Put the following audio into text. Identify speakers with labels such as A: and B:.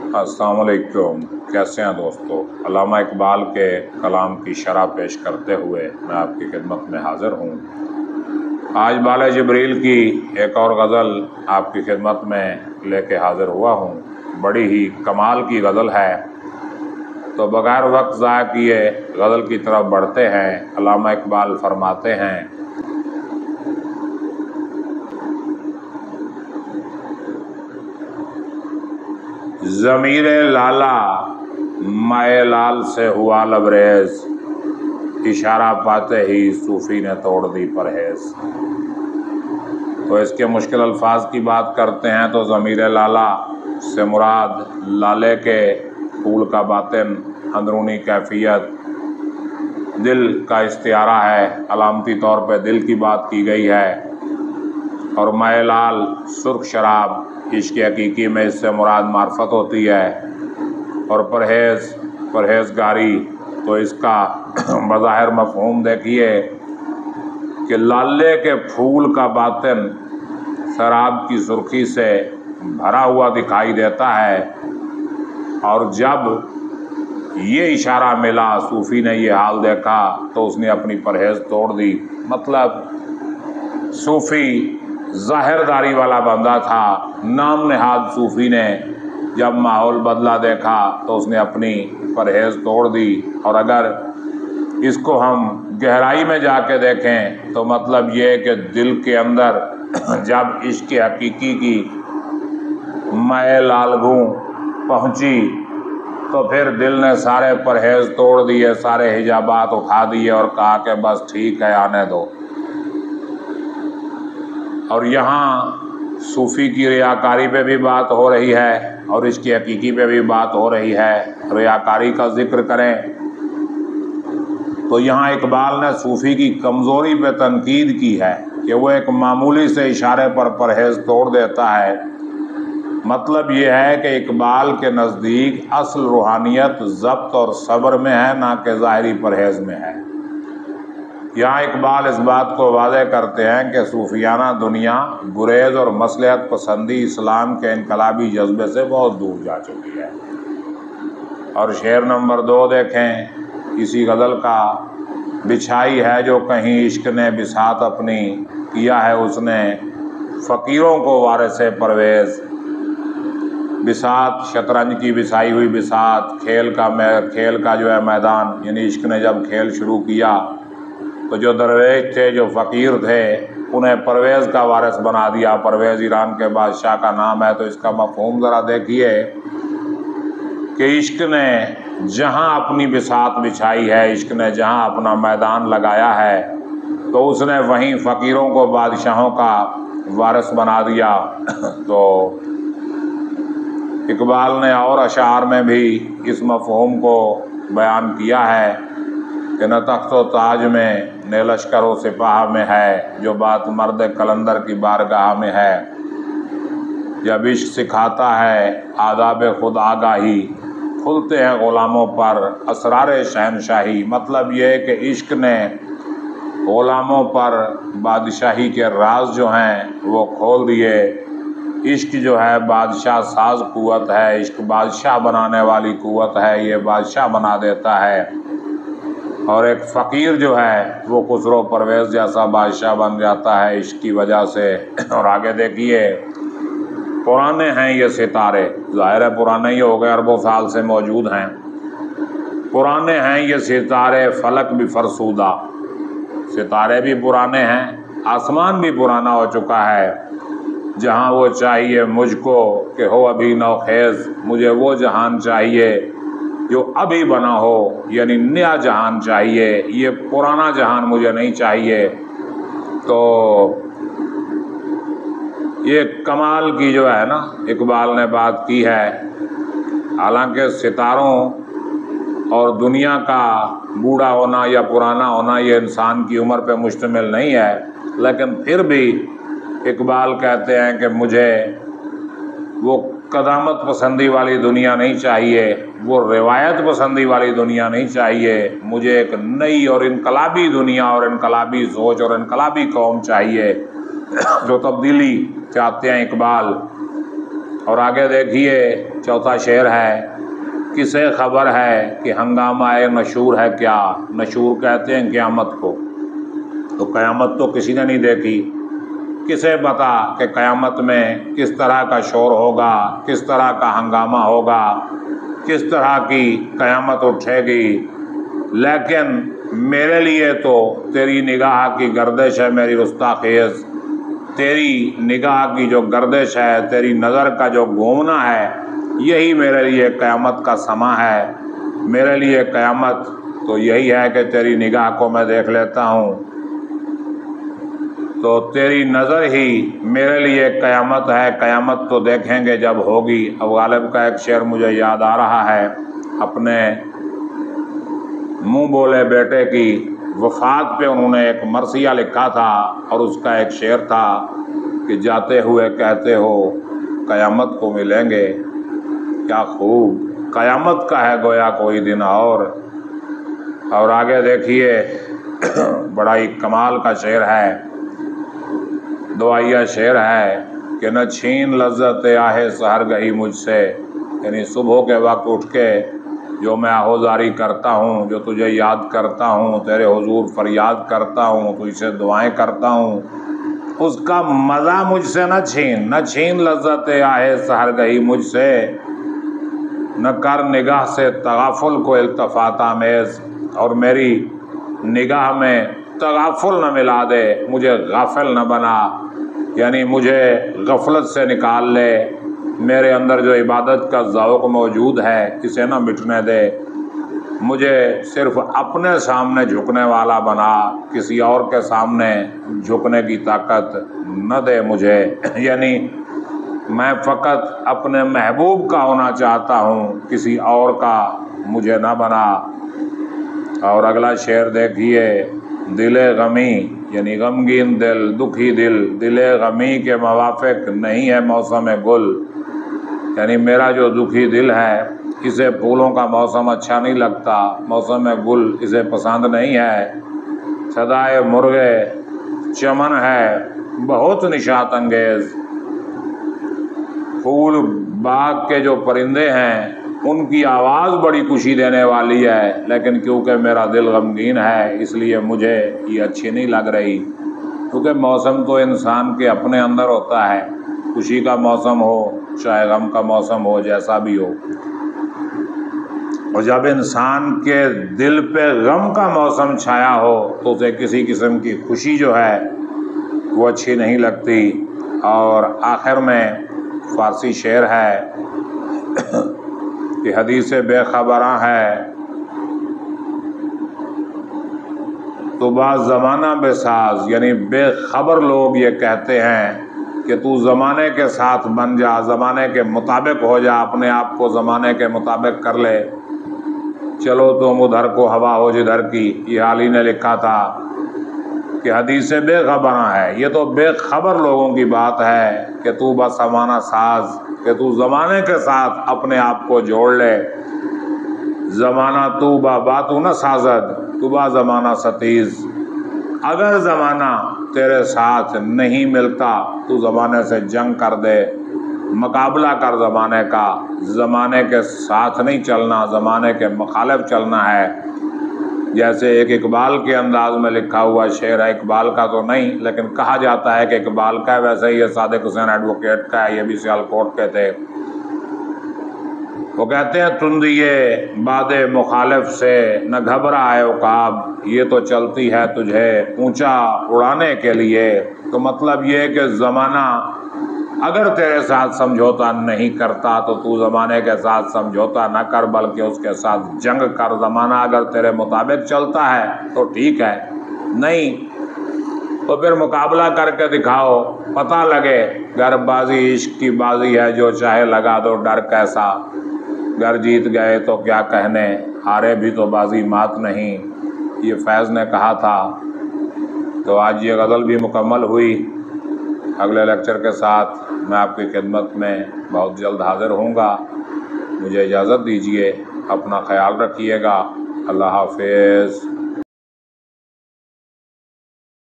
A: अस्सलाम वालेकुम। कैसे हैं दोस्तों? अल्लामा इकबाल के कलाम की शरह पेश करते हुए मैं आपकी खिदमत में हाज़िर हूँ। आज बाले जिब्रील की एक और गज़ल आपकी खिदमत में लेके हाज़िर हुआ हूँ। बड़ी ही कमाल की गज़ल है, तो बग़ैर वक्त ज़ाया किए गज़ल की तरफ बढ़ते हैं। अल्लामा इकबाल फरमाते हैं, ज़मीरे लाला माए लाल से हुआ लबरेज, इशारा पाते ही सूफ़ी ने तोड़ दी परहेज़। तो इसके मुश्किल अल्फाज की बात करते हैं तो ज़मीरे लाला से मुराद लाले के फूल का बातिन अंदरूनी कैफियत दिल का इस्तियारा है। अलामती तौर पर दिल की बात की गई है। और माए लाल सुर्ख शराब, इश्क हकीकी में इससे मुराद मार्फत होती है। और परहेज़गारी, तो इसका बज़ाहिर मफ़हूम देखिए कि लाले के फूल का बातिन शराब की सुर्खी से भरा हुआ दिखाई देता है। और जब ये इशारा मिला, सूफ़ी ने ये हाल देखा, तो उसने अपनी परहेज़ तोड़ दी। मतलब सूफ़ी ज़ाहिरदारी वाला बंदा था। नाम नहाद सूफ़ी ने जब माहौल बदला देखा तो उसने अपनी परहेज़ तोड़ दी। और अगर इसको हम गहराई में जाके देखें तो मतलब ये कि दिल के अंदर जब इश्क हकीकी की मैं लालगू पहुँची तो फिर दिल ने सारे परहेज़ तोड़ दिए, सारे हिजाबात उठा दिए और कहा कि बस ठीक है, आने दो। और यहाँ सूफ़ी की रियाकारी पे भी बात हो रही है और इसकी हकीकी पे भी बात हो रही है। रियाकारी का जिक्र करें तो यहाँ इकबाल ने सूफ़ी की कमज़ोरी पे तनकीद की है कि वो एक मामूली से इशारे पर परहेज़ तोड़ देता है। मतलब ये है कि इकबाल के नज़दीक असल रूहानियत ज़ब्त और सब्र में है, ना कि ज़ाहिरी परहेज़ में है। यहाँ इकबाल इस बात को वाज़ेह करते हैं कि सूफियाना दुनिया गुरेज और मसलहत पसंदी इस्लाम के इनकलाबी जज्बे से बहुत दूर जा चुकी है। और शेर नंबर 2 देखें इसी गज़ल का, बिछाई है जो कहीं इश्क ने बिसात अपनी, किया है उसने फ़कीरों को वारिसे परवेज़। बिसात शतरंज की बिछाई हुई बिसात, खेल का जो है मैदान, यानी इश्क ने जब खेल शुरू किया तो जो दरवेश थे, जो फ़कीर थे, उन्हें परवेज़ का वारिस बना दिया। परवेज़ ईरान के बादशाह का नाम है। तो इसका मफ़हूम ज़रा देखिए कि इश्क ने जहाँ अपनी बिसात बिछाई है, इश्क ने जहाँ अपना मैदान लगाया है, तो उसने वहीं फ़कीरों को बादशाहों का वारिस बना दिया। तो इकबाल ने और अशार में भी इस मफ़हूम को बयान किया है कि न तख्त व ताज में न लश्कर व सिपाह में है, जो बात मर्द कलंदर की बारगाह में है। जब इश्क सिखाता है आदाब खुद आगाही, खुलते हैं ग़ुलामों पर असरार शहनशाही। मतलब ये कि इश्क ने ग़ुलामों पर बादशाही के राज जो हैं वो खोल दिए। इश्क जो है बादशाह साज क़ुव्वत है, इश्क बादशाह बनाने वाली क़ुव्वत है, ये बादशाह बना देता है। और एक फ़कीर जो है वो खुसरो परवेज़ जैसा बादशाह बन जाता है इश्क की वजह से। और आगे देखिए, पुराने हैं ये सितारे, ज़ाहिर है पुराने ही हो गए, अरबों साल से मौजूद हैं। पुराने हैं ये सितारे फलक भी फरसूदा, सितारे भी पुराने हैं, आसमान भी पुराना हो चुका है। जहाँ वो चाहिए मुझको कि हो अभी नौखेज़, मुझे वो जहान चाहिए जो अभी बना हो, यानी नया जहान चाहिए, ये पुराना जहान मुझे नहीं चाहिए। तो ये कमाल की जो है ना इकबाल ने बात की है। हालांकि सितारों और दुनिया का बूढ़ा होना या पुराना होना ये इंसान की उम्र पे मुश्तमिल नहीं है, लेकिन फिर भी इकबाल कहते हैं कि मुझे वो कदामत पसंदी वाली दुनिया नहीं चाहिए, वो रिवायत पसंदी वाली दुनिया नहीं चाहिए। मुझे एक नई और इनकलाबी दुनिया और इनकलाबी सोच और इनकलाबी कौम चाहिए, जो तब्दीली चाहते हैं इकबाल। اور آگے دیکھیے چوتھا شعر ہے، کسے خبر ہے کہ ہنگامہ نشور ہے کیا؟ نشور کہتے ہیں قیامت کو، تو قیامت تو کسی نے نہیں دیکھی، کسے پتا کہ قیامت میں کس طرح کا شور ہوگا، کس طرح کا ہنگامہ ہوگا، کس طرح کی قیامت اٹھے گی۔ لیکن میرے لیے تو تیری نگاہ کی گردش ہے میری رستاخیز، تیری نگاہ کی جو گردش ہے، تیری نظر کا جو گھومنا ہے، یہی میرے لیے قیامت کا سما ہے۔ میرے لیے قیامت تو یہی ہے کہ تیری نگاہ کو میں دیکھ لیتا ہوں، تو تیری نظر ہی میرے لیے قیامت ہے۔ قیامت تو دیکھیں گے جب ہوگی۔ اب غالب کا ایک شعر مجھے یاد آ رہا ہے، اپنے منہ بولے بیٹے کی وفات پہ انہوں نے ایک مرثیہ لکھا تھا، اور اس کا ایک شعر تھا کہ جاتے ہوئے کہتے ہو قیامت کو ملیں گے، کیا خوب قیامت کا ہے گویا کوئی دن اور آگے دیکھیے بڑا ہی کمال کا شعر ہے، دعائیہ شعر ہے کہ نہ چھین لذت آہ سحر گئی مجھ سے، یعنی صبح کے وقت اٹھ کے جو میں آہوزاری کرتا ہوں، جو تجھے یاد کرتا ہوں، تیرے حضور فریاد کرتا ہوں، تجھ سے دعائیں کرتا ہوں، اس کا مزہ مجھ سے نہ چھین لذت آہ سحر گئی مجھ سے، نہ کر نگاہ سے تغافل کو التفات آمیز، اور میری نگاہ میں تغافل نہ ملا دے، مجھے غافل نہ بنا، یعنی مجھے غفلت سے نکال لے، میرے اندر جو عبادت کا ذوق موجود ہے اسے نہ مٹنے دے، مجھے صرف اپنے سامنے جھکنے والا بنا، کسی اور کے سامنے جھکنے کی طاقت نہ دے مجھے، یعنی میں فقط اپنے محبوب کا ہونا چاہتا ہوں، کسی اور کا مجھے نہ بنا۔ اور اگلا شعر دیکھیے، دل غمی یعنی غمگین دل، دکھی دل غمی کے موافق نہیں ہے موسم گل، یعنی میرا جو دکھی دل ہے اسے پھولوں کا موسم اچھا نہیں لگتا، موسم گل اسے پسند نہیں ہے، صدائے مرغے چمن ہے بہت نشاط انگیز، پھول باغ کے جو پرندے ہیں ان کی آواز بڑی خوشی دینے والی ہے، لیکن کیونکہ میرا دل غمگین ہے اس لیے مجھے یہ اچھی نہیں لگ رہی، کیونکہ موسم تو انسان کے اپنے اندر ہوتا ہے، خوشی کا موسم ہو چاہے غم کا موسم ہو، جیسا بھی ہو، اور جب انسان کے دل پہ غم کا موسم چھایا ہو تو اسے کسی قسم کی خوشی جو ہے وہ اچھی نہیں لگتی۔ اور آخر میں فارسی شعر ہے کہ حدیث بے خبراں ہے تو بعض زمانہ بے ساز، یعنی بے خبر لوگ یہ کہتے ہیں کہ تو زمانے کے ساتھ بن جا، زمانے کے مطابق ہو جا، اپنے آپ کو زمانے کے مطابق کر لے، چلو تم ادھر کو ہوا ہو جدھر کی، یہ حالی نے لکھا تھا کہ حدیث بے خبراں ہے، یہ تو بے خبر لوگوں کی بات ہے کہ تو بس زمانہ ساز، کہ تو زمانے کے ساتھ اپنے آپ کو جوڑ لے، زمانہ تو باتو نہ سازد تو با زمانہ ستیز، اگر زمانہ تیرے ساتھ نہیں ملتا تو زمانے سے جنگ کر دے، مقابلہ کر زمانے کا، زمانے کے ساتھ نہیں چلنا، زمانے کے مخالف چلنا ہے۔ جیسے ایک اقبال کے انداز میں لکھا ہوا شعر ہے، اقبال کا تو نہیں لیکن کہا جاتا ہے کہ اقبال کا ہے، ویسے ہی یہ صادق حسین ایڈوکیٹ کا ہے، یہ بھی سیالکوٹ کے تھے۔ وہ کہتے ہیں تندیے باد مخالف سے نہ گھبرائے عقاب، یہ تو چلتی ہے تجھے اونچا اڑانے کے لیے، تو مطلب یہ کہ زمانہ اگر تیرے ساتھ سمجھوتا نہیں کرتا تو تو زمانے کے ساتھ سمجھوتا نہ کر بلکہ اس کے ساتھ جنگ کر، زمانہ اگر تیرے مطابق چلتا ہے تو ٹھیک ہے، نہیں تو پھر مقابلہ کر کے دکھاؤ، پتہ لگے گر بازی عشق کی بازی ہے جو چاہے لگا دو ڈر کیسا، گر جیت گئے تو کیا کہنے ہارے بھی تو بازی مات نہیں، یہ فیض نے کہا تھا۔ تو آج یہ غزل بھی مکمل ہوئی، اگلے لیکچر کے ساتھ میں آپ کی خدمت میں بہت جلد حاضر ہوں گا، مجھے اجازت دیجیے، اپنا خیال رکھیے گا، اللہ حافظ۔